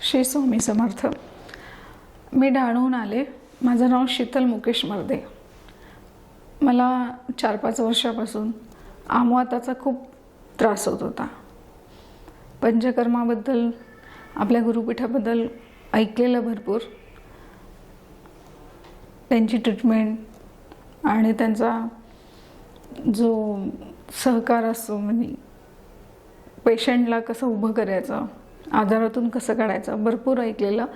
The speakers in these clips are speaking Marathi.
श्री स्वामी समर्थ। मी डहाणूहून आले। माझं नाव शीतल मुकेश मर्दे। मला 4-5 वर्षापासून आमवाताचा खूप त्रास होत होता। पंचकर्माबद्दल आपल्या गुरुपीठाबद्दल ऐकलेलं भरपूर, त्यांची ट्रीटमेंट आणि त्यांचा जो सहकार असतो, म्हणजे पेशंटला कसं उभं करायचं, आजारातून कसं काढायचं, भरपूर ऐकलेलं।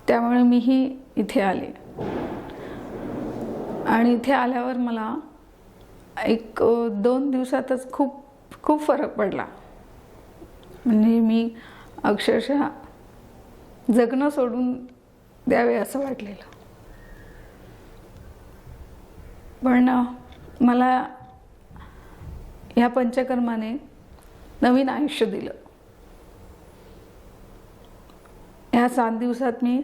त्यामुळे मीही इथे आले आणि इथे आल्यावर मला 1-2 दिवसातच खूप फरक पडला। म्हणजे मी अक्षरशः जगणं सोडून द्यावे असं वाटलेलं। पण मला ह्या पंचकर्माने नवीन आयुष्य दिलं। ह्या 7 दिवसात मी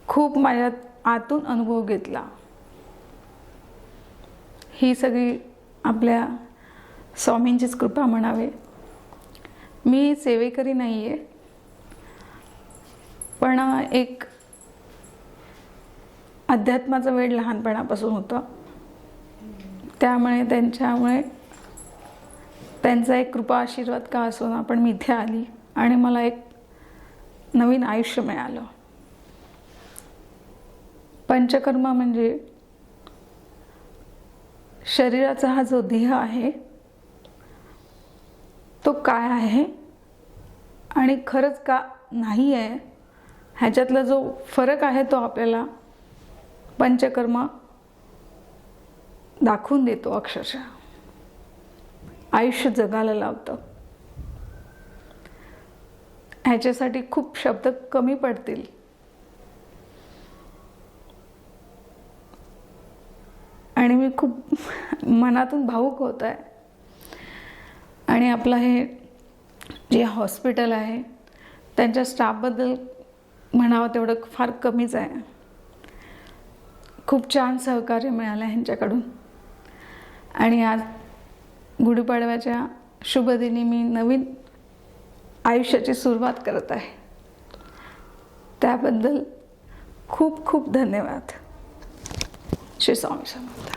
खूप माझ्या आतून अनुभव घेतला। ही सगळी आपल्या स्वामींचीच कृपा म्हणावे। मी सेवेकरी नाही आहे, पण एक अध्यात्माचा वेळ लहानपणापासून होतं। त्यामुळे त्यांचा एक कृपा आशीर्वाद का असो, पण मी इथे आली आणि मला एक नवीन आयुष्य मिळालं। पंचकर्म म्हणजे शरीराचा हा जो देह आहे तो काय आहे आणि खरंच का नाही आहे, ह्याच्यातला जो फरक आहे तो आपल्याला पंचकर्म दाखवून देतो। अक्षरशः आयुष्य जगायला लावतं। ह्याच्यासाठी खूप शब्द कमी पडतील। आणि मी खूप मनातून भावुक होत आहे। आणि आपलं हे जे हॉस्पिटल आहे त्यांच्या स्टाफबद्दल म्हणावं तेवढं फार कमीच आहे। खूप छान सहकार्य मिळालं ह्यांच्याकडून। आणि आज गुढीपाडव्याच्या शुभदिनी मी नवीन आयुष्याची सुरुवात करत आहे। त्याबद्दल खूप धन्यवाद। श्री स्वामी समर्थ।